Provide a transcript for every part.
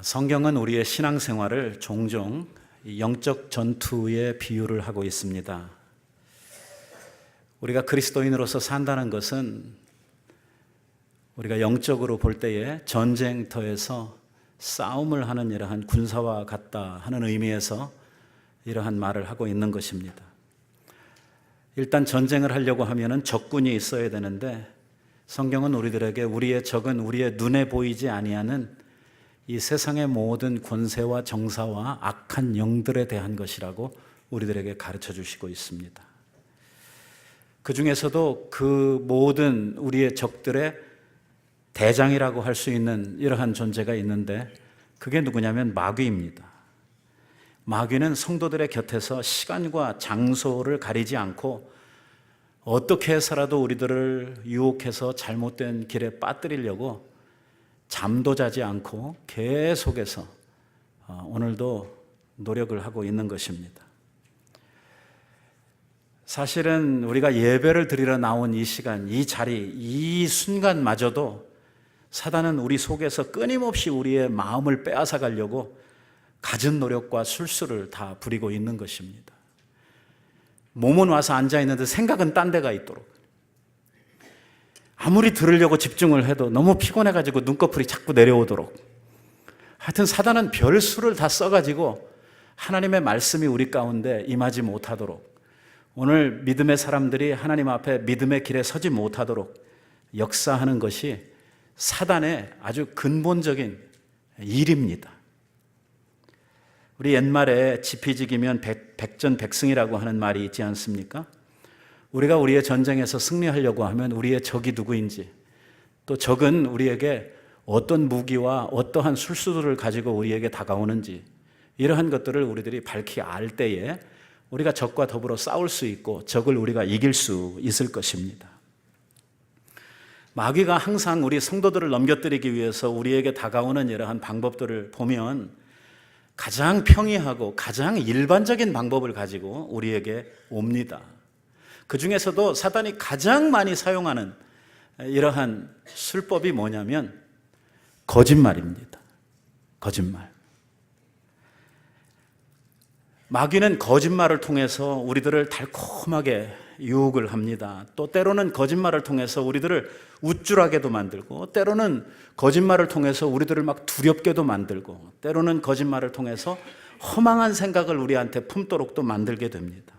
성경은 우리의 신앙생활을 종종 영적 전투에 비유를 하고 있습니다. 우리가 그리스도인으로서 산다는 것은 우리가 영적으로 볼 때에 전쟁터에서 싸움을 하는 이러한 군사와 같다 하는 의미에서 이러한 말을 하고 있는 것입니다. 일단 전쟁을 하려고 하면은 적군이 있어야 되는데 성경은 우리들에게 우리의 적은 우리의 눈에 보이지 아니하는 이 세상의 모든 권세와 정사와 악한 영들에 대한 것이라고 우리들에게 가르쳐 주시고 있습니다. 그 중에서도 그 모든 우리의 적들의 대장이라고 할 수 있는 이러한 존재가 있는데 그게 누구냐면 마귀입니다. 마귀는 성도들의 곁에서 시간과 장소를 가리지 않고 어떻게 해서라도 우리들을 유혹해서 잘못된 길에 빠뜨리려고 잠도 자지 않고 계속해서 오늘도 노력을 하고 있는 것입니다. 사실은 우리가 예배를 드리러 나온 이 시간, 이 자리, 이 순간마저도 사단은 우리 속에서 끊임없이 우리의 마음을 빼앗아 가려고 갖은 노력과 술수를 다 부리고 있는 것입니다. 몸은 와서 앉아 있는데 생각은 딴 데가 있도록, 아무리 들으려고 집중을 해도 너무 피곤해가지고 눈꺼풀이 자꾸 내려오도록, 하여튼 사단은 별수를 다 써가지고 하나님의 말씀이 우리 가운데 임하지 못하도록, 오늘 믿음의 사람들이 하나님 앞에 믿음의 길에 서지 못하도록 역사하는 것이 사단의 아주 근본적인 일입니다. 우리 옛말에 지피지기면 백전백승이라고 하는 말이 있지 않습니까? 우리가 우리의 전쟁에서 승리하려고 하면 우리의 적이 누구인지, 또 적은 우리에게 어떤 무기와 어떠한 술수들을 가지고 우리에게 다가오는지, 이러한 것들을 우리들이 밝히 알 때에 우리가 적과 더불어 싸울 수 있고 적을 우리가 이길 수 있을 것입니다. 마귀가 항상 우리 성도들을 넘겨뜨리기 위해서 우리에게 다가오는 이러한 방법들을 보면 가장 평이하고 가장 일반적인 방법을 가지고 우리에게 옵니다. 그 중에서도 사단이 가장 많이 사용하는 이러한 술법이 뭐냐면 거짓말입니다. 거짓말. 마귀는 거짓말을 통해서 우리들을 달콤하게 유혹을 합니다. 또 때로는 거짓말을 통해서 우리들을 우쭐하게도 만들고, 때로는 거짓말을 통해서 우리들을 막 두렵게도 만들고, 때로는 거짓말을 통해서 허망한 생각을 우리한테 품도록도 만들게 됩니다.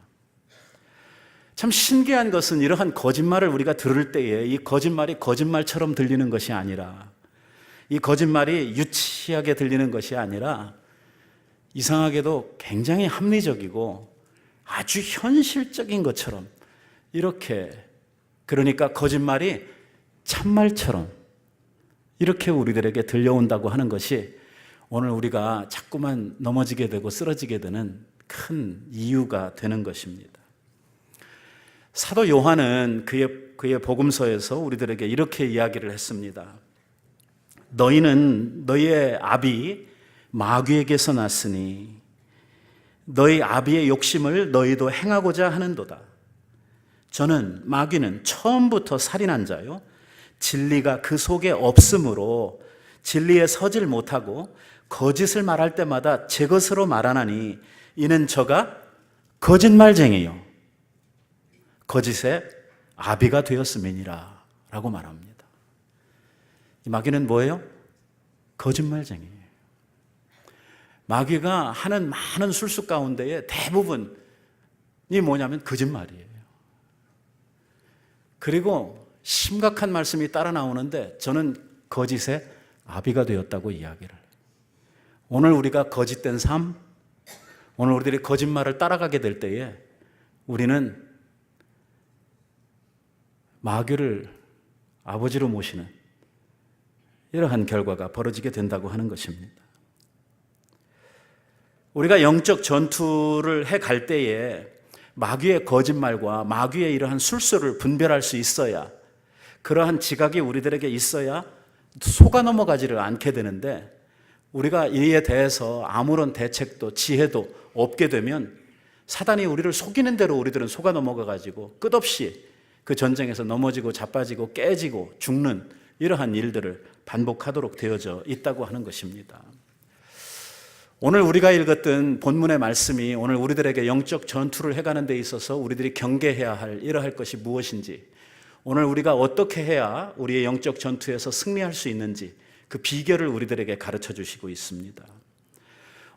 참 신기한 것은 이러한 거짓말을 우리가 들을 때에 이 거짓말이 거짓말처럼 들리는 것이 아니라, 이 거짓말이 유치하게 들리는 것이 아니라 이상하게도 굉장히 합리적이고 아주 현실적인 것처럼, 이렇게, 그러니까 거짓말이 참말처럼 이렇게 우리들에게 들려온다고 하는 것이 오늘 우리가 자꾸만 넘어지게 되고 쓰러지게 되는 큰 이유가 되는 것입니다. 사도 요한은 그의 복음서에서 우리들에게 이렇게 이야기를 했습니다. 너희는 너희의 아비 마귀에게서 났으니 너희 아비의 욕심을 너희도 행하고자 하는도다. 저는, 마귀는 처음부터 살인한 자요, 진리가 그 속에 없으므로 진리에 서질 못하고 거짓을 말할 때마다 제 것으로 말하나니 이는 저가 거짓말쟁이요 거짓의 아비가 되었음이니라 라고 말합니다. 이 마귀는 뭐예요? 거짓말쟁이에요. 마귀가 하는 많은 술수 가운데에 대부분이 뭐냐면 거짓말이에요. 그리고 심각한 말씀이 따라 나오는데 저는 거짓의 아비가 되었다고 이야기를 해요. 오늘 우리가 거짓된 삶, 오늘 우리들이 거짓말을 따라가게 될 때에 우리는 마귀를 아버지로 모시는 이러한 결과가 벌어지게 된다고 하는 것입니다. 우리가 영적 전투를 해갈 때에 마귀의 거짓말과 마귀의 이러한 술수를 분별할 수 있어야, 그러한 지각이 우리들에게 있어야 속아 넘어가지를 않게 되는데, 우리가 이에 대해서 아무런 대책도 지혜도 없게 되면 사단이 우리를 속이는 대로 우리들은 속아 넘어가가지고 끝없이 그 전쟁에서 넘어지고 자빠지고 깨지고 죽는 이러한 일들을 반복하도록 되어져 있다고 하는 것입니다. 오늘 우리가 읽었던 본문의 말씀이 오늘 우리들에게 영적 전투를 해가는 데 있어서 우리들이 경계해야 할 이러할 것이 무엇인지, 오늘 우리가 어떻게 해야 우리의 영적 전투에서 승리할 수 있는지 그 비결을 우리들에게 가르쳐 주시고 있습니다.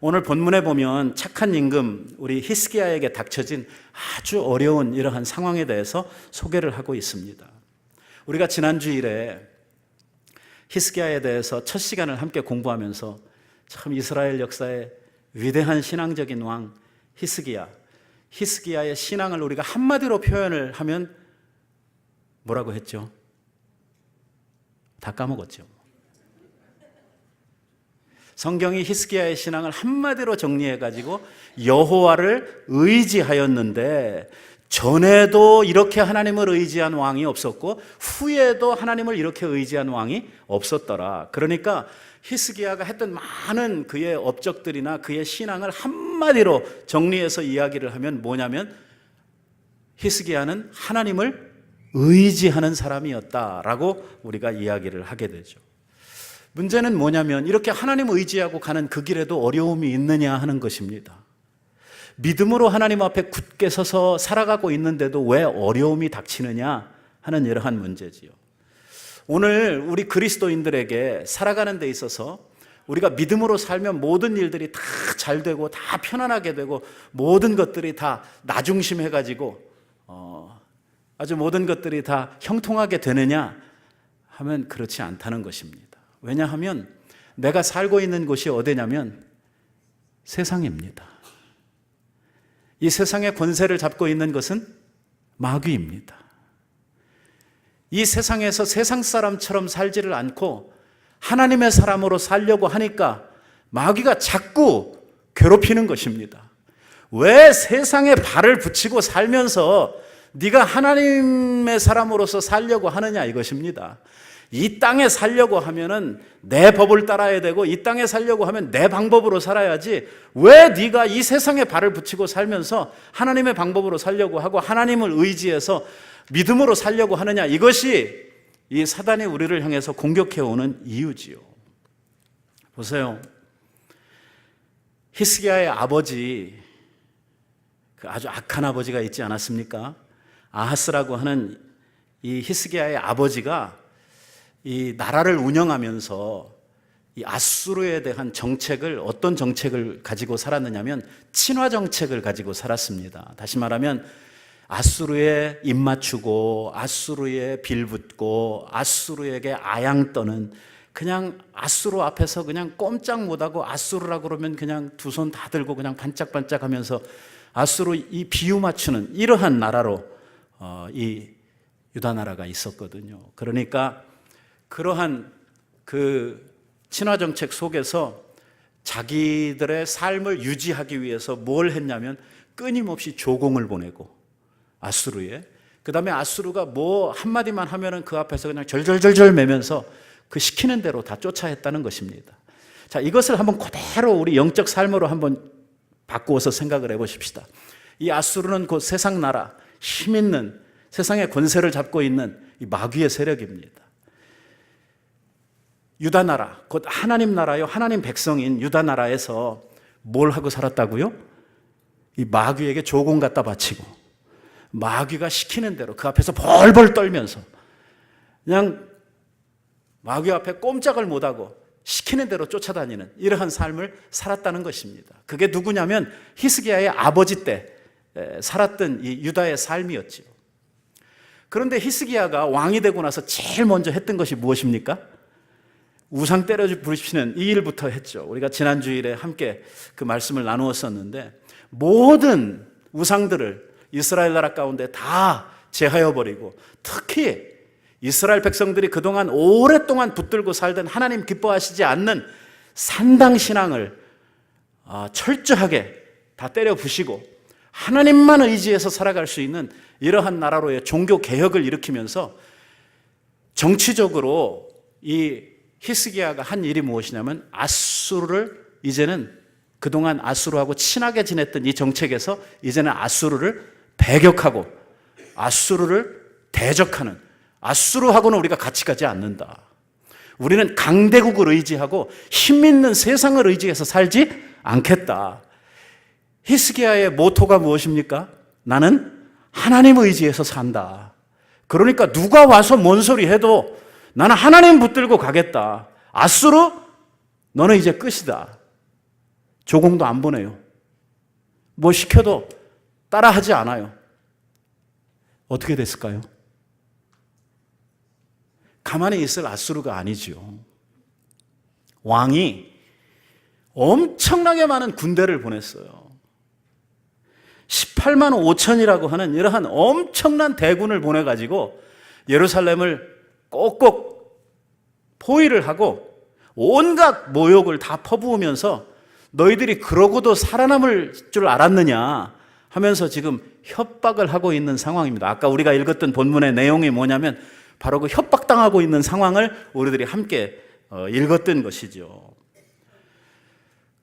오늘 본문에 보면 착한 임금 우리 히스기야에게 닥쳐진 아주 어려운 이러한 상황에 대해서 소개를 하고 있습니다. 우리가 지난 주일에 히스기야에 대해서 첫 시간을 함께 공부하면서 참 이스라엘 역사의 위대한 신앙적인 왕 히스기야의 신앙을 우리가 한마디로 표현을 하면 뭐라고 했죠? 다 까먹었죠. 성경이 히스기야의 신앙을 한마디로 정리해가지고 여호와를 의지하였는데, 전에도 이렇게 하나님을 의지한 왕이 없었고 후에도 하나님을 이렇게 의지한 왕이 없었더라. 그러니까 히스기야가 했던 많은 그의 업적들이나 그의 신앙을 한마디로 정리해서 이야기를 하면 뭐냐면, 히스기야는 하나님을 의지하는 사람이었다라고 우리가 이야기를 하게 되죠. 문제는 뭐냐면, 이렇게 하나님을 의지하고 가는 그 길에도 어려움이 있느냐 하는 것입니다. 믿음으로 하나님 앞에 굳게 서서 살아가고 있는데도 왜 어려움이 닥치느냐 하는 이러한 문제지요. 오늘 우리 그리스도인들에게 살아가는 데 있어서 우리가 믿음으로 살면 모든 일들이 다 잘 되고 다 편안하게 되고 모든 것들이 다 나 중심해가지고 아주 모든 것들이 다 형통하게 되느냐 하면 그렇지 않다는 것입니다. 왜냐하면 내가 살고 있는 곳이 어디냐면 세상입니다. 이 세상의 권세를 잡고 있는 것은 마귀입니다. 이 세상에서 세상 사람처럼 살지를 않고 하나님의 사람으로 살려고 하니까 마귀가 자꾸 괴롭히는 것입니다. 왜 세상에 발을 붙이고 살면서 네가 하나님의 사람으로서 살려고 하느냐 이것입니다. 이 땅에 살려고 하면은 내 법을 따라야 되고 이 땅에 살려고 하면 내 방법으로 살아야지, 왜 네가 이 세상에 발을 붙이고 살면서 하나님의 방법으로 살려고 하고 하나님을 의지해서 믿음으로 살려고 하느냐, 이것이 이 사단이 우리를 향해서 공격해오는 이유지요. 보세요. 히스기야의 아버지, 그 아주 악한 아버지가 있지 않았습니까? 아하스라고 하는 이 히스기야의 아버지가 이 나라를 운영하면서 이 아수르에 대한 정책을, 어떤 정책을 가지고 살았느냐면 친화 정책을 가지고 살았습니다. 다시 말하면 아수르에 입맞추고 아수르에 빌붙고 아수르에게 아양 떠는, 그냥 아수르 앞에서 그냥 꼼짝 못하고 아수르라고 그러면 그냥 두 손 다 들고 그냥 반짝반짝하면서 아수르 이 비유 맞추는 이러한 나라로 이 유다 나라가 있었거든요. 그러니까 그러한 그 친화 정책 속에서 자기들의 삶을 유지하기 위해서 뭘 했냐면 끊임없이 조공을 보내고 아수르에, 그 다음에 아수르가 뭐 한마디만 하면은 그 앞에서 그냥 절절절절 매면서 그 시키는 대로 다 쫓아했다는 것입니다. 자, 이것을 한번 그대로 우리 영적 삶으로 한번 바꾸어서 생각을 해보십시다. 이 아수르는 곧 세상 나라, 힘 있는 세상의 권세를 잡고 있는 이 마귀의 세력입니다. 유다 나라, 곧 하나님 나라요, 하나님 백성인 유다 나라에서 뭘 하고 살았다고요? 이 마귀에게 조공 갖다 바치고 마귀가 시키는 대로 그 앞에서 벌벌 떨면서 그냥 마귀 앞에 꼼짝을 못하고 시키는 대로 쫓아다니는 이러한 삶을 살았다는 것입니다. 그게 누구냐면 히스기야의 아버지 때 살았던 이 유다의 삶이었죠. 그런데 히스기야가 왕이 되고 나서 제일 먼저 했던 것이 무엇입니까? 우상 때려 부르시는 이 일부터 했죠. 우리가 지난 주일에 함께 그 말씀을 나누었었는데, 모든 우상들을 이스라엘 나라 가운데 다 제하여 버리고, 특히 이스라엘 백성들이 그동안 오랫동안 붙들고 살던 하나님 기뻐하시지 않는 산당 신앙을 철저하게 다 때려 부시고 하나님만 의지해서 살아갈 수 있는 이러한 나라로의 종교 개혁을 일으키면서 정치적으로 이 히스기야가 한 일이 무엇이냐면 아수르를, 이제는 그동안 아수르하고 친하게 지냈던 이 정책에서 이제는 아수르를 배격하고 아수르를 대적하는, 아수르하고는 우리가 같이 가지 않는다. 우리는 강대국을 의지하고 힘 있는 세상을 의지해서 살지 않겠다. 히스기야의 모토가 무엇입니까? 나는 하나님 의지해서 산다. 그러니까 누가 와서 뭔 소리 해도 나는 하나님 붙들고 가겠다. 아수르, 너는 이제 끝이다. 조공도 안 보내요. 뭐 시켜도 따라하지 않아요. 어떻게 됐을까요? 가만히 있을 아수르가 아니지요. 왕이 엄청나게 많은 군대를 보냈어요. 18만 5천이라고 하는 이러한 엄청난 대군을 보내가지고 예루살렘을 꼭꼭 포위를 하고 온갖 모욕을 다 퍼부으면서 너희들이 그러고도 살아남을 줄 알았느냐 하면서 지금 협박을 하고 있는 상황입니다. 아까 우리가 읽었던 본문의 내용이 뭐냐면 바로 그 협박당하고 있는 상황을 우리들이 함께 읽었던 것이죠.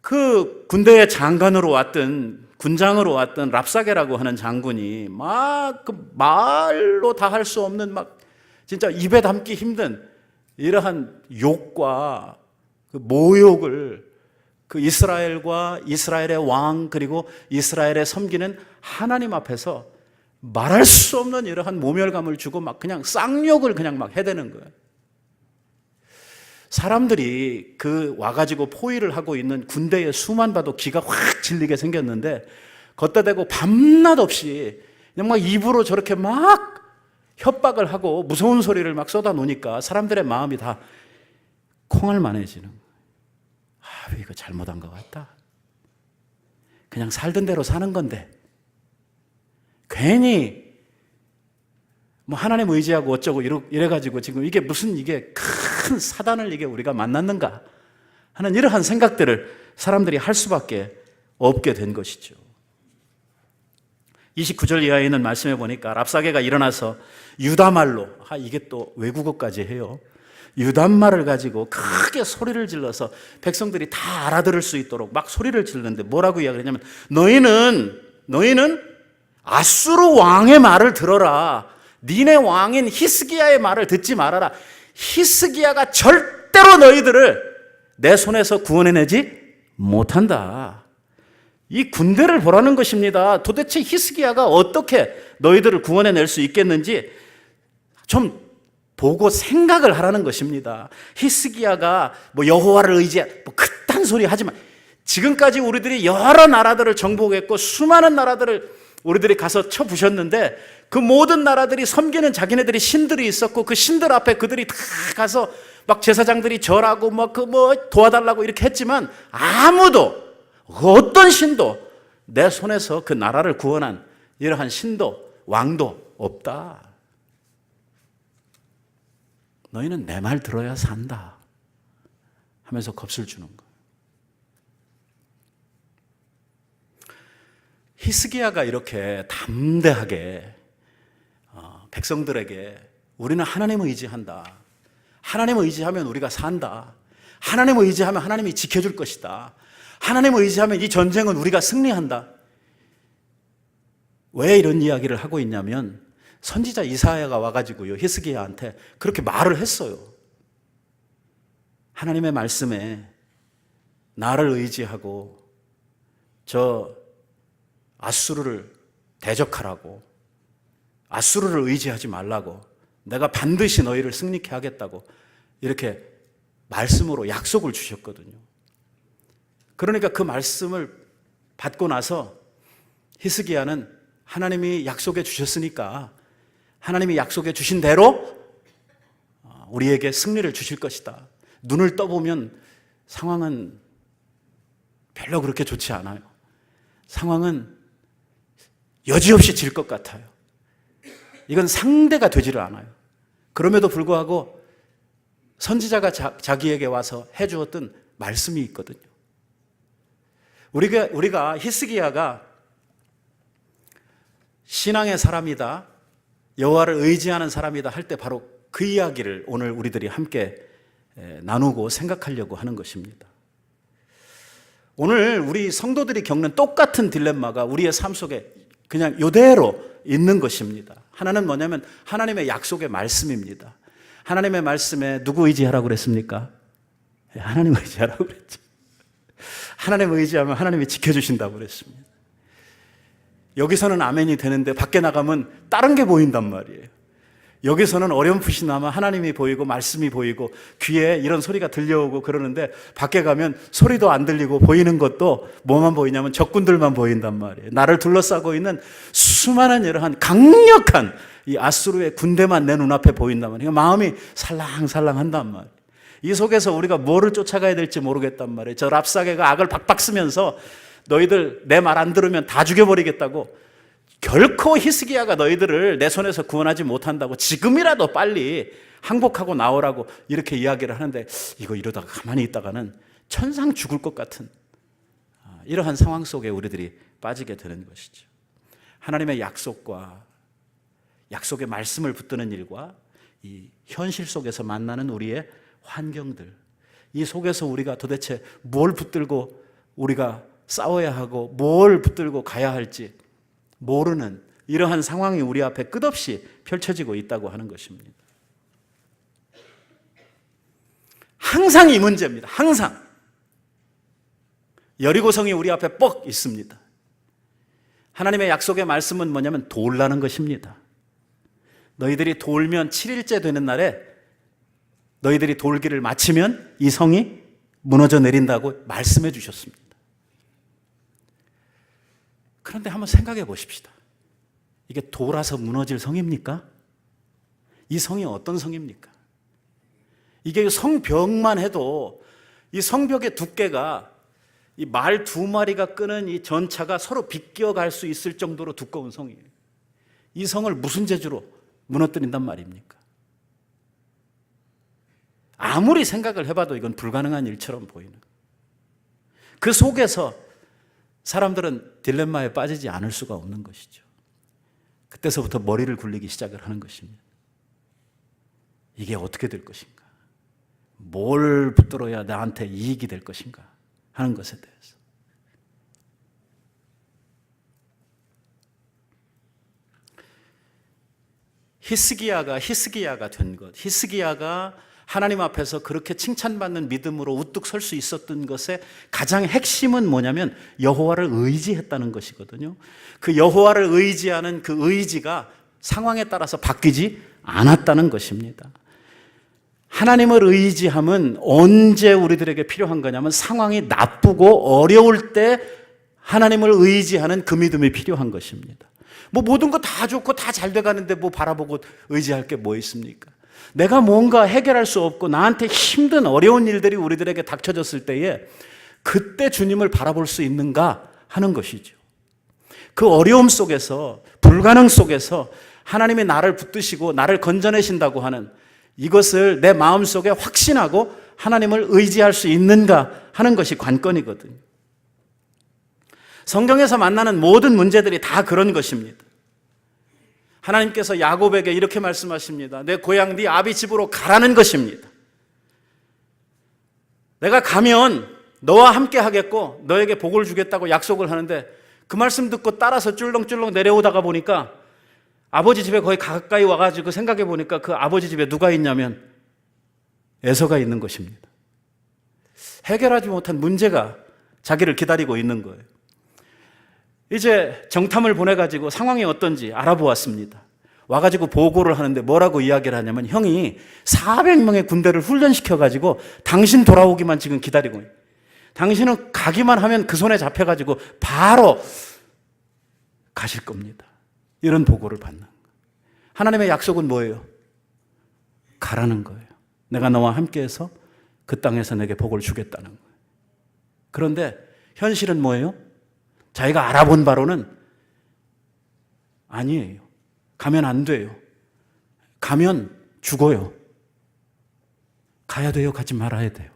그 군대의 장관으로 왔던, 군장으로 왔던 랍사게라고 하는 장군이 막 그 말로 다 할 수 없는 막 진짜 입에 담기 힘든 이러한 욕과 그 모욕을 그 이스라엘과 이스라엘의 왕 그리고 이스라엘의 섬기는 하나님 앞에서 말할 수 없는 이러한 모멸감을 주고 막 그냥 쌍욕을 그냥 막 해대는 거예요. 사람들이 그 와가지고 포위를 하고 있는 군대의 수만 봐도 기가 확 질리게 생겼는데 걷다 대고 밤낮 없이 그냥 막 입으로 저렇게 막 협박을 하고 무서운 소리를 막 쏟아 놓으니까 사람들의 마음이 다 콩알만해지는 거예요. 아, 이거 잘못한 것 같다. 그냥 살던 대로 사는 건데 괜히 뭐 하나님 의지하고 어쩌고 이래가지고 지금 이게 무슨 이게 큰 사단을 이게 우리가 만났는가 하는 이러한 생각들을 사람들이 할 수밖에 없게 된 것이죠. 29절 이하에 있는 말씀에 보니까 랍사게가 일어나서 유다말로, 이게 또 외국어까지 해요. 유단말을 가지고 크게 소리를 질러서 백성들이 다 알아들을 수 있도록 막 소리를 지르는데 뭐라고 이야기하냐면 너희는 아수르 왕의 말을 들어라. 니네 왕인 히스기야의 말을 듣지 말아라. 히스기야가 절대로 너희들을 내 손에서 구원해내지 못한다. 이 군대를 보라는 것입니다. 도대체 히스기야가 어떻게 너희들을 구원해낼 수 있겠는지 좀 보고 생각을 하라는 것입니다. 히스기야가 뭐 여호와를 의지해 뭐 그딴 소리 하지만 지금까지 우리들이 여러 나라들을 정복했고 수많은 나라들을 우리들이 가서 쳐부셨는데 그 모든 나라들이 섬기는 자기네들이 신들이 있었고 그 신들 앞에 그들이 다 가서 막 제사장들이 절하고 뭐 도와달라고 이렇게 했지만 아무도 어떤 신도 내 손에서 그 나라를 구원한 이러한 신도 왕도 없다. 너희는 내 말 들어야 산다 하면서 겁을 주는 거예요. 히스기야가 이렇게 담대하게 백성들에게 우리는 하나님을 의지한다. 하나님을 의지하면 우리가 산다. 하나님을 의지하면 하나님이 지켜줄 것이다. 하나님을 의지하면 이 전쟁은 우리가 승리한다. 왜 이런 이야기를 하고 있냐면 선지자 이사야가 와가지고요 히스기야한테 그렇게 말을 했어요. 하나님의 말씀에 나를 의지하고 저 아수르를 대적하라고, 아수르를 의지하지 말라고, 내가 반드시 너희를 승리케 하겠다고 이렇게 말씀으로 약속을 주셨거든요. 그러니까 그 말씀을 받고 나서 히스기야는 하나님이 약속해 주셨으니까 하나님이 약속해 주신 대로 우리에게 승리를 주실 것이다. 눈을 떠보면 상황은 별로 그렇게 좋지 않아요. 상황은 여지없이 질 것 같아요. 이건 상대가 되지를 않아요. 그럼에도 불구하고 선지자가 자기에게 와서 해주었던 말씀이 있거든요. 우리가 히스기야가 신앙의 사람이다, 여호와를 의지하는 사람이다 할 때 바로 그 이야기를 오늘 우리들이 함께 나누고 생각하려고 하는 것입니다. 오늘 우리 성도들이 겪는 똑같은 딜레마가 우리의 삶 속에 그냥 이대로 있는 것입니다. 하나는 뭐냐면 하나님의 약속의 말씀입니다. 하나님의 말씀에 누구 의지하라고 그랬습니까? 하나님 의지하라고 그랬죠. 하나님 의지하면 하나님이 지켜주신다고 그랬습니다. 여기서는 아멘이 되는데 밖에 나가면 다른 게 보인단 말이에요. 여기서는 어렴풋이 나면 하나님이 보이고 말씀이 보이고 귀에 이런 소리가 들려오고 그러는데 밖에 가면 소리도 안 들리고 보이는 것도 뭐만 보이냐면 적군들만 보인단 말이에요. 나를 둘러싸고 있는 수많은 이러한 강력한 이 아수르의 군대만 내 눈앞에 보인단 말이에요. 마음이 살랑살랑한단 말이에요. 이 속에서 우리가 뭐를 쫓아가야 될지 모르겠단 말이에요. 저 랍사게가 악을 박박 쓰면서 너희들 내 말 안 들으면 다 죽여버리겠다고, 결코 히스기야가 너희들을 내 손에서 구원하지 못한다고 지금이라도 빨리 항복하고 나오라고 이렇게 이야기를 하는데, 이거 이러다가 가만히 있다가는 천상 죽을 것 같은 이러한 상황 속에 우리들이 빠지게 되는 것이죠. 하나님의 약속과 약속의 말씀을 붙드는 일과 이 현실 속에서 만나는 우리의 환경들, 이 속에서 우리가 도대체 뭘 붙들고 우리가 싸워야 하고 뭘 붙들고 가야 할지 모르는 이러한 상황이 우리 앞에 끝없이 펼쳐지고 있다고 하는 것입니다. 항상 이 문제입니다. 항상. 여리고성이 우리 앞에 뻑 있습니다. 하나님의 약속의 말씀은 뭐냐면 돌라는 것입니다. 너희들이 돌면 7일째 되는 날에 너희들이 돌기를 마치면 이 성이 무너져 내린다고 말씀해 주셨습니다. 그런데 한번 생각해 보십시다. 이게 돌아서 무너질 성입니까? 이 성이 어떤 성입니까? 이게 성벽만 해도 이 성벽의 두께가 이 말 2마리가 끄는 이 전차가 서로 비껴갈 수 있을 정도로 두꺼운 성이에요. 이 성을 무슨 재주로 무너뜨린단 말입니까? 아무리 생각을 해봐도 이건 불가능한 일처럼 보이는 거예요. 그 속에서 사람들은 딜레마에 빠지지 않을 수가 없는 것이죠. 그때서부터 머리를 굴리기 시작을 하는 것입니다. 이게 어떻게 될 것인가? 뭘 붙들어야 나한테 이익이 될 것인가? 하는 것에 대해서. 히스기야가 된 것, 히스기야가 하나님 앞에서 그렇게 칭찬받는 믿음으로 우뚝 설 수 있었던 것의 가장 핵심은 뭐냐면 여호와를 의지했다는 것이거든요. 그 여호와를 의지하는 그 의지가 상황에 따라서 바뀌지 않았다는 것입니다. 하나님을 의지함은 언제 우리들에게 필요한 거냐면 상황이 나쁘고 어려울 때 하나님을 의지하는 그 믿음이 필요한 것입니다. 뭐 모든 거 다 좋고 다 잘 돼가는데 뭐 바라보고 의지할 게 뭐 있습니까? 내가 뭔가 해결할 수 없고 나한테 힘든 어려운 일들이 우리들에게 닥쳐졌을 때에 그때 주님을 바라볼 수 있는가 하는 것이죠. 그 어려움 속에서, 불가능 속에서 하나님이 나를 붙드시고 나를 건져내신다고 하는 이것을 내 마음속에 확신하고 하나님을 의지할 수 있는가 하는 것이 관건이거든요. 성경에서 만나는 모든 문제들이 다 그런 것입니다. 하나님께서 야곱에게 이렇게 말씀하십니다. 내 고향 네 아비 집으로 가라는 것입니다. 내가 가면 너와 함께 하겠고 너에게 복을 주겠다고 약속을 하는데 그 말씀 듣고 따라서 쫄렁쫄렁 내려오다가 보니까 아버지 집에 거의 가까이 와가지고 생각해 보니까 그 아버지 집에 누가 있냐면 에서가 있는 것입니다. 해결하지 못한 문제가 자기를 기다리고 있는 거예요. 이제 정탐을 보내가지고 상황이 어떤지 알아보았습니다. 와가지고 보고를 하는데 뭐라고 이야기를 하냐면 형이 400명의 군대를 훈련시켜가지고 당신 돌아오기만 지금 기다리고 있어요. 당신은 가기만 하면 그 손에 잡혀가지고 바로 가실 겁니다. 이런 보고를 받는 거예요. 하나님의 약속은 뭐예요? 가라는 거예요. 내가 너와 함께해서 그 땅에서 내게 복을 주겠다는 거예요. 그런데 현실은 뭐예요? 자기가 알아본 바로는 아니에요. 가면 안 돼요. 가면 죽어요. 가야 돼요? 가지 말아야 돼요?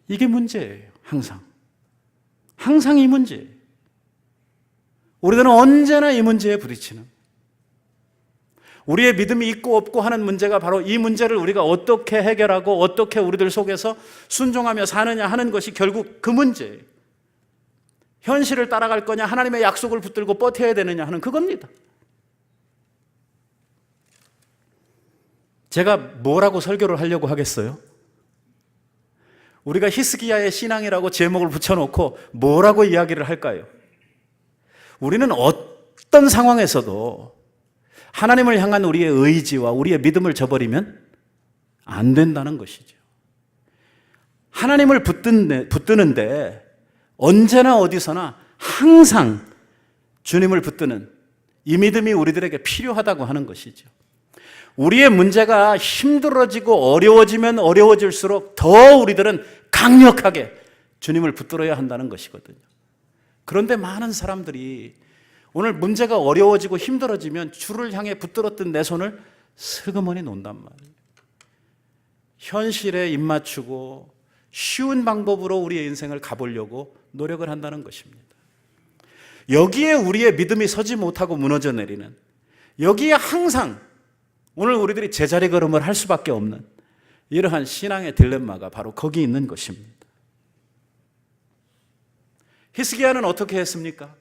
이게 문제예요. 항상. 항상 이 문제예요. 우리들은 언제나 이 문제에 부딪히는, 우리의 믿음이 있고 없고 하는 문제가 바로 이 문제를 우리가 어떻게 해결하고 어떻게 우리들 속에서 순종하며 사느냐 하는 것이 결국 그 문제예요. 현실을 따라갈 거냐, 하나님의 약속을 붙들고 버텨야 되느냐 하는 그겁니다. 제가 뭐라고 설교를 하려고 하겠어요? 우리가 히스기야의 신앙이라고 제목을 붙여놓고 뭐라고 이야기를 할까요? 우리는 어떤 상황에서도 하나님을 향한 우리의 의지와 우리의 믿음을 저버리면 안 된다는 것이죠. 하나님을 붙드는데 언제나 어디서나 항상 주님을 붙드는 이 믿음이 우리들에게 필요하다고 하는 것이죠. 우리의 문제가 힘들어지고 어려워지면 어려워질수록 더 우리들은 강력하게 주님을 붙들어야 한다는 것이거든요. 그런데 많은 사람들이 오늘 문제가 어려워지고 힘들어지면 주를 향해 붙들었던 내 손을 슬그머니 놓는단 말이에요. 현실에 입맞추고 쉬운 방법으로 우리의 인생을 가보려고 노력을 한다는 것입니다. 여기에 우리의 믿음이 서지 못하고 무너져 내리는, 여기에 항상 오늘 우리들이 제자리 걸음을 할 수밖에 없는 이러한 신앙의 딜레마가 바로 거기 있는 것입니다. 히스기야는 어떻게 했습니까?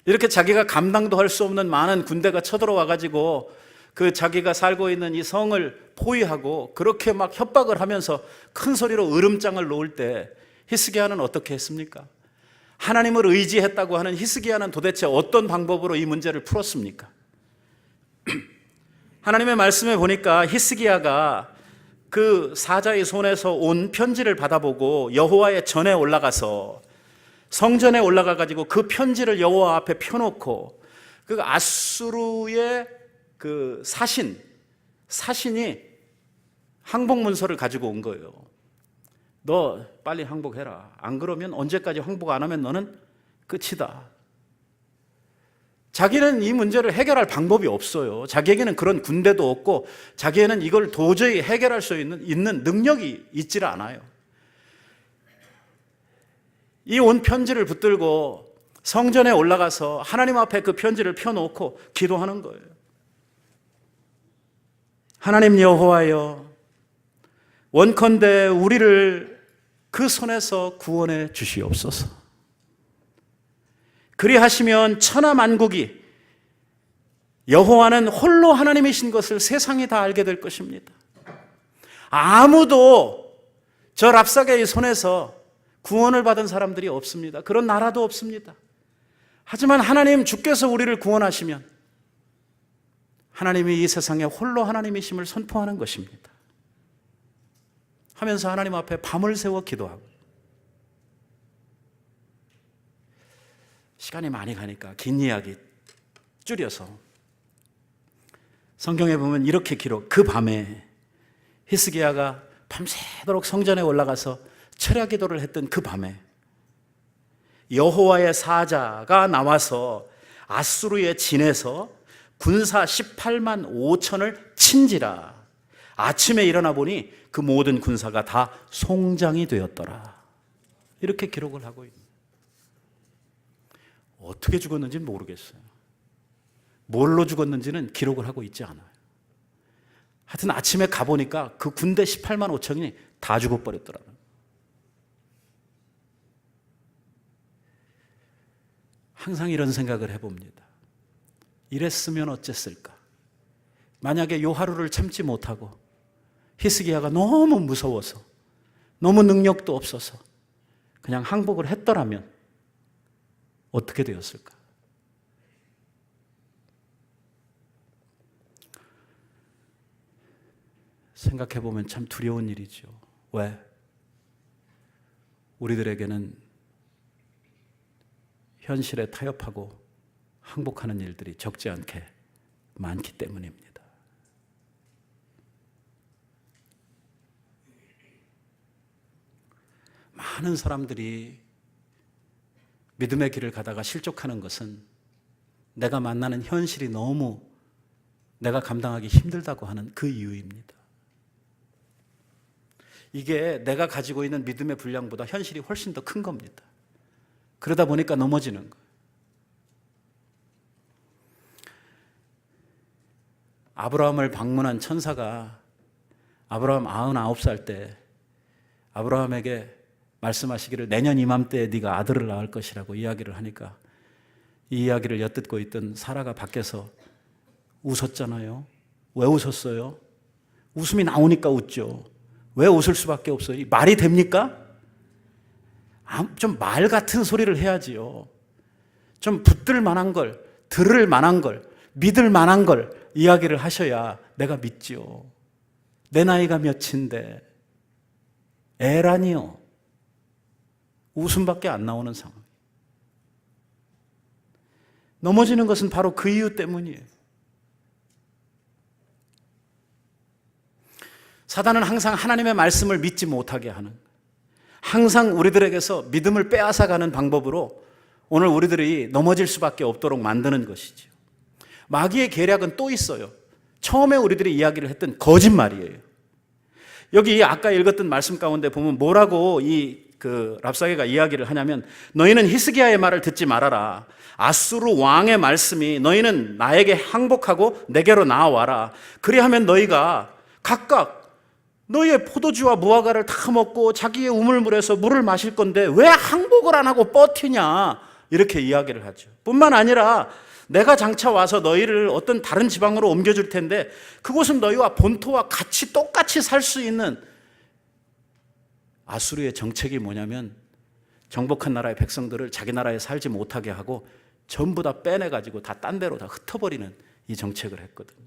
이렇게 자기가 감당도 할 수 없는 많은 군대가 쳐들어와 가지고 그 자기가 살고 있는 이 성을 포위하고 그렇게 막 협박을 하면서 큰 소리로 으름장을 놓을 때 히스기야는 어떻게 했습니까? 하나님을 의지했다고 하는 히스기야는 도대체 어떤 방법으로 이 문제를 풀었습니까? 하나님의 말씀에 보니까 히스기야가 그 사자의 손에서 온 편지를 받아보고 여호와의 전에 올라가서 성전에 올라가 가지고 그 편지를 여호와 앞에 펴놓고 그 아수르의 그 사신이 항복 문서를 가지고 온 거예요. 너 빨리 항복해라. 안 그러면 언제까지 항복 안 하면 너는 끝이다. 자기는 이 문제를 해결할 방법이 없어요. 자기에게는 그런 군대도 없고 자기에는 이걸 도저히 해결할 수 있는 능력이 있질 않아요. 이 온 편지를 붙들고 성전에 올라가서 하나님 앞에 그 편지를 펴놓고 기도하는 거예요. 하나님 여호와여, 원컨대 우리를 그 손에서 구원해 주시옵소서. 그리하시면 천하 만국이 여호와는 홀로 하나님이신 것을 세상이 다 알게 될 것입니다. 아무도 저 랍사게의 손에서 구원을 받은 사람들이 없습니다. 그런 나라도 없습니다. 하지만 하나님 주께서 우리를 구원하시면 하나님이 이 세상에 홀로 하나님이심을 선포하는 것입니다. 하면서 하나님 앞에 밤을 새워 기도하고, 시간이 많이 가니까 긴 이야기 줄여서 성경에 보면 이렇게 그 밤에 히스기야가 밤새도록 성전에 올라가서 철야 기도를 했던 그 밤에 여호와의 사자가 나와서 아수르의 진에서 군사 18만 5천을 친지라. 아침에 일어나 보니 그 모든 군사가 다 송장이 되었더라. 이렇게 기록을 하고 있습니다. 어떻게 죽었는지는 모르겠어요. 뭘로 죽었는지는 기록을 하고 있지 않아요. 하여튼 아침에 가보니까 그 군대 18만 5천이 다 죽어버렸더라고요. 항상 이런 생각을 해봅니다. 이랬으면 어쨌을까? 만약에 요 하루를 참지 못하고 히스기야가 너무 무서워서, 너무 능력도 없어서 그냥 항복을 했더라면 어떻게 되었을까? 생각해보면 참 두려운 일이죠. 왜? 우리들에게는 현실에 타협하고 항복하는 일들이 적지 않게 많기 때문입니다. 많은 사람들이 믿음의 길을 가다가 실족하는 것은 내가 만나는 현실이 너무 내가 감당하기 힘들다고 하는 그 이유입니다. 이게 내가 가지고 있는 믿음의 분량보다 현실이 훨씬 더 큰 겁니다. 그러다 보니까 넘어지는 거예요. 아브라함을 방문한 천사가 아브라함 99살 때 아브라함에게 말씀하시기를 내년 이맘때에 네가 아들을 낳을 것이라고 이야기를 하니까 이 이야기를 엿듣고 있던 사라가 밖에서 웃었잖아요. 왜 웃었어요? 웃음이 나오니까 웃죠. 왜 웃을 수밖에 없어요? 이 말이 됩니까? 좀 말 같은 소리를 해야지요. 좀 붙들 만한 걸, 들을 만한 걸, 믿을 만한 걸 이야기를 하셔야 내가 믿지요. 내 나이가 몇인데 애라니요. 웃음밖에 안 나오는 상황. 넘어지는 것은 바로 그 이유 때문이에요. 사단은 항상 하나님의 말씀을 믿지 못하게 하는, 항상 우리들에게서 믿음을 빼앗아가는 방법으로 오늘 우리들이 넘어질 수밖에 없도록 만드는 것이죠. 마귀의 계략은 또 있어요. 처음에 우리들이 이야기를 했던 거짓말이에요. 여기 아까 읽었던 말씀 가운데 보면 뭐라고 랍사게가 이야기를 하냐면, 너희는 히스기야의 말을 듣지 말아라. 아수르 왕의 말씀이 너희는 나에게 항복하고 내게로 나와라. 그리하면 너희가 각각 너희의 포도주와 무화과를 다 먹고 자기의 우물물에서 물을 마실 건데 왜 항복을 안 하고 버티냐, 이렇게 이야기를 하죠. 뿐만 아니라 내가 장차 와서 너희를 어떤 다른 지방으로 옮겨줄 텐데 그곳은 너희와 본토와 같이 똑같이 살 수 있는, 아수르의 정책이 뭐냐면 정복한 나라의 백성들을 자기 나라에 살지 못하게 하고 전부 다 빼내가지고 다 딴 데로 다 흩어버리는 이 정책을 했거든요.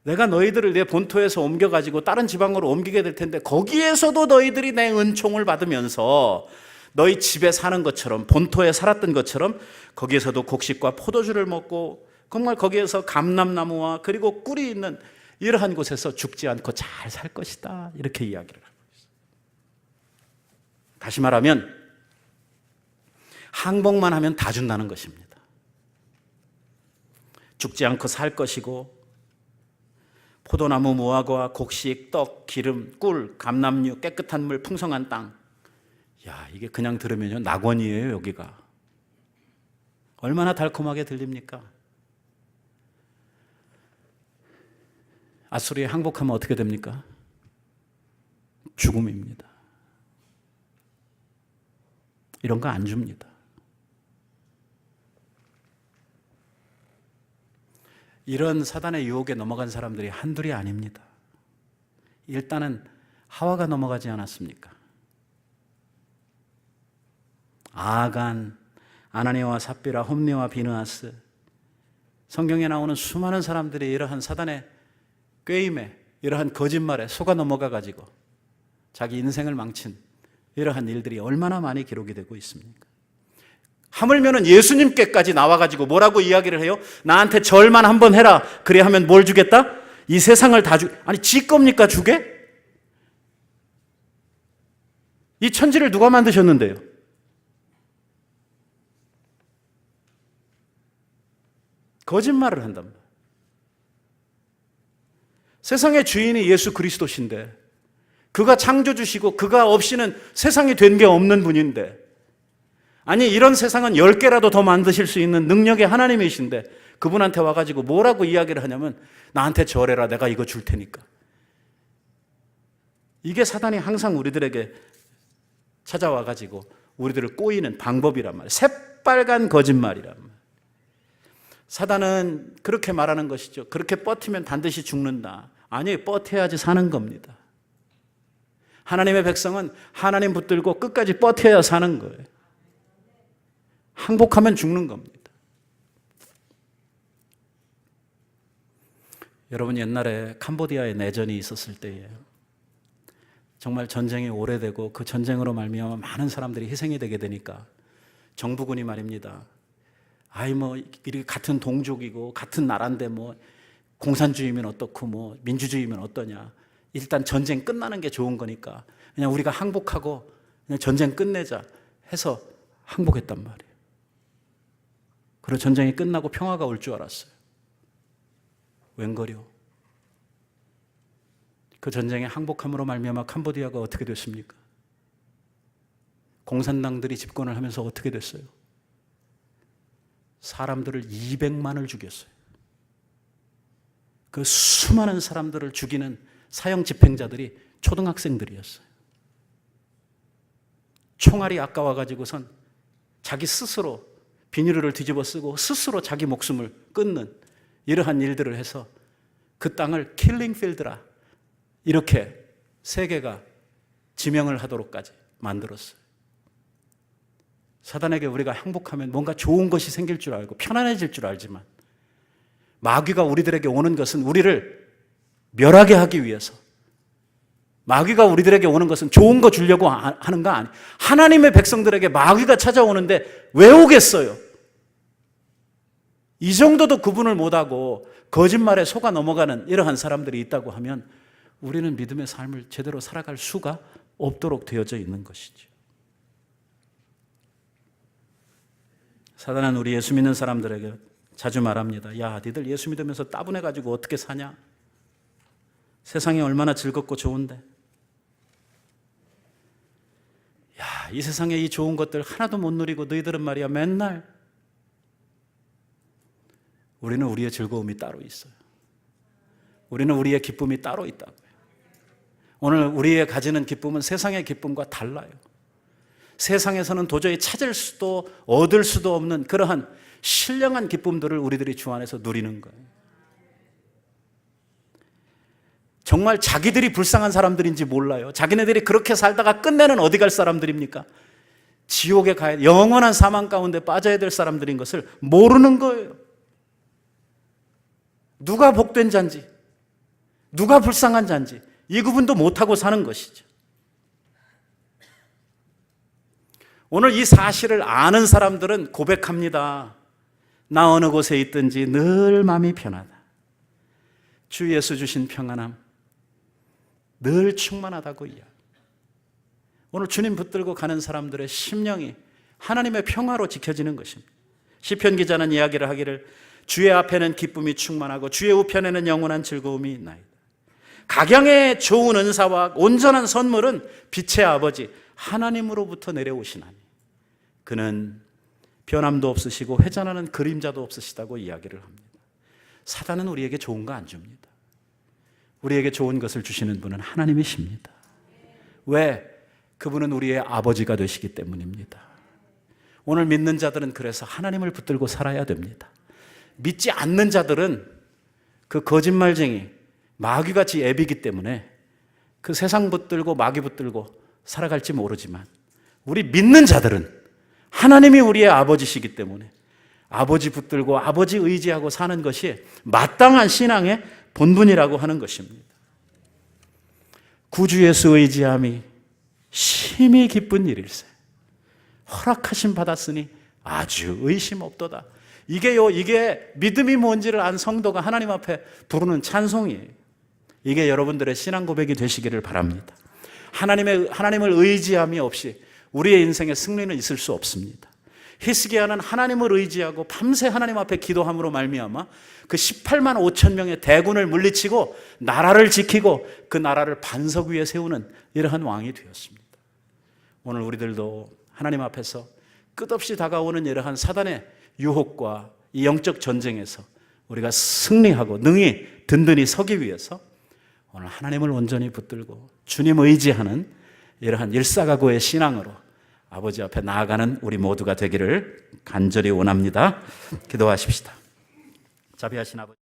내가 너희들을 내 본토에서 옮겨가지고 다른 지방으로 옮기게 될 텐데 거기에서도 너희들이 내 은총을 받으면서 너희 집에 사는 것처럼, 본토에 살았던 것처럼 거기에서도 곡식과 포도주를 먹고 정말 거기에서 감람나무와 그리고 꿀이 있는 이러한 곳에서 죽지 않고 잘 살 것이다, 이렇게 이야기를 하고 있어요. 다시 말하면 항복만 하면 다 준다는 것입니다. 죽지 않고 살 것이고 포도나무, 무화과, 곡식, 떡, 기름, 꿀, 감람류, 깨끗한 물, 풍성한 땅. 야, 이게 그냥 들으면요 낙원이에요. 여기가 얼마나 달콤하게 들립니까? 아수르에 항복하면 어떻게 됩니까? 죽음입니다. 이런 거 안 줍니다. 이런 사단의 유혹에 넘어간 사람들이 한둘이 아닙니다. 일단은 하와가 넘어가지 않았습니까? 아간, 아나니아와 삽비라, 홈리와 비느하스, 성경에 나오는 수많은 사람들이 이러한 사단의 꾀임에, 이러한 거짓말에 속아 넘어가가지고 자기 인생을 망친 이러한 일들이 얼마나 많이 기록이 되고 있습니까? 하물면은 예수님께까지 나와가지고 뭐라고 이야기를 해요? 나한테 절만 한번 해라. 그래 하면 뭘 주겠다? 이 세상을 다 아니, 지 겁니까 주게? 이 천지를 누가 만드셨는데요? 거짓말을 한단 말이에요. 세상의 주인이 예수 그리스도신데, 그가 창조주시고 그가 없이는 세상이 된 게 없는 분인데, 아니 이런 세상은 10개라도 더 만드실 수 있는 능력의 하나님이신데 그분한테 와가지고 뭐라고 이야기를 하냐면 나한테 절해라, 내가 이거 줄 테니까. 이게 사단이 항상 우리들에게 찾아와가지고 우리들을 꼬이는 방법이란 말이에요. 새빨간 거짓말이란 말이에요. 사단은 그렇게 말하는 것이죠. 그렇게 버티면 반드시 죽는다. 아니에요. 버텨야지 사는 겁니다. 하나님의 백성은 하나님 붙들고 끝까지 버텨야 사는 거예요. 항복하면 죽는 겁니다. 여러분, 옛날에 캄보디아에 내전이 있었을 때에 정말 전쟁이 오래되고 그 전쟁으로 말미암아 많은 사람들이 희생이 되게 되니까 정부군이 말입니다. 아이 뭐 이렇게 같은 동족이고 같은 나라인데 뭐 공산주의면 어떻고 뭐 민주주의면 어떠냐. 일단 전쟁 끝나는 게 좋은 거니까 그냥 우리가 항복하고 그냥 전쟁 끝내자 해서 항복했단 말이에요. 그리고 전쟁이 끝나고 평화가 올 줄 알았어요. 웬걸요? 그 전쟁의 항복함으로 말미암아 캄보디아가 어떻게 됐습니까? 공산당들이 집권을 하면서 어떻게 됐어요? 사람들을 200만을 죽였어요. 그 수많은 사람들을 죽이는 사형 집행자들이 초등학생들이었어요. 총알이 아까워가지고선 자기 스스로 비닐을 뒤집어 쓰고 스스로 자기 목숨을 끊는 이러한 일들을 해서 그 땅을 킬링필드라 이렇게 세계가 지명을 하도록까지 만들었어요. 사단에게 우리가 행복하면 뭔가 좋은 것이 생길 줄 알고 편안해질 줄 알지만 마귀가 우리들에게 오는 것은 우리를 멸하게 하기 위해서, 마귀가 우리들에게 오는 것은 좋은 거 주려고 하는 거 아니에요. 하나님의 백성들에게 마귀가 찾아오는데 왜 오겠어요? 이 정도도 구분을 못하고 거짓말에 속아 넘어가는 이러한 사람들이 있다고 하면 우리는 믿음의 삶을 제대로 살아갈 수가 없도록 되어져 있는 것이죠. 사단은 우리 예수 믿는 사람들에게 자주 말합니다. 야, 니들 예수 믿으면서 따분해가지고 어떻게 사냐? 세상이 얼마나 즐겁고 좋은데. 야, 이 세상에 이 좋은 것들 하나도 못 누리고 너희들은 말이야 맨날. 우리는 우리의 즐거움이 따로 있어요. 우리는 우리의 기쁨이 따로 있다고요. 오늘 우리의 가지는 기쁨은 세상의 기쁨과 달라요. 세상에서는 도저히 찾을 수도 얻을 수도 없는 그러한 신령한 기쁨들을 우리들이 주 안에서 누리는 거예요. 정말 자기들이 불쌍한 사람들인지 몰라요. 자기네들이 그렇게 살다가 끝내는 어디 갈 사람들입니까? 지옥에 가야, 영원한 사망 가운데 빠져야 될 사람들인 것을 모르는 거예요. 누가 복된 자인지, 누가 불쌍한 자인지 이 구분도 못하고 사는 것이죠. 오늘 이 사실을 아는 사람들은 고백합니다. 나 어느 곳에 있든지 늘 마음이 편하다. 주 예수 주신 평안함 늘 충만하다고 이야기. 오늘 주님 붙들고 가는 사람들의 심령이 하나님의 평화로 지켜지는 것입니다. 시편 기자는 이야기를 하기를 주의 앞에는 기쁨이 충만하고 주의 우편에는 영원한 즐거움이 있나이다. 각양의 좋은 은사와 온전한 선물은 빛의 아버지 하나님으로부터 내려오시나니 그는 변함도 없으시고 회전하는 그림자도 없으시다고 이야기를 합니다. 사단은 우리에게 좋은 거 안 줍니다. 우리에게 좋은 것을 주시는 분은 하나님이십니다. 왜? 그분은 우리의 아버지가 되시기 때문입니다. 오늘 믿는 자들은 그래서 하나님을 붙들고 살아야 됩니다. 믿지 않는 자들은 그 거짓말쟁이 마귀같이 애비기 때문에 그 세상 붙들고 마귀 붙들고 살아갈지 모르지만 우리 믿는 자들은 하나님이 우리의 아버지시기 때문에 아버지 붙들고 아버지 의지하고 사는 것이 마땅한 신앙의 본분이라고 하는 것입니다. 구주 예수 의지함이 심히 기쁜 일일세. 허락하심 받았으니 아주 의심 없도다. 이게 믿음이 뭔지를 안 성도가 하나님 앞에 부르는 찬송이에요. 이게 여러분들의 신앙 고백이 되시기를 바랍니다. 하나님을 의지함이 없이 우리의 인생에 승리는 있을 수 없습니다. 히스기야는 하나님을 의지하고 밤새 하나님 앞에 기도함으로 말미암아 그 18만 5천 명의 대군을 물리치고 나라를 지키고 그 나라를 반석 위에 세우는 이러한 왕이 되었습니다. 오늘 우리들도 하나님 앞에서 끝없이 다가오는 이러한 사단의 유혹과 이 영적 전쟁에서 우리가 승리하고 능히 든든히 서기 위해서 오늘 하나님을 온전히 붙들고 주님 의지하는 이러한 일사각오의 신앙으로 아버지 앞에 나아가는 우리 모두가 되기를 간절히 원합니다. 기도하십시다. 자비하신 아버지.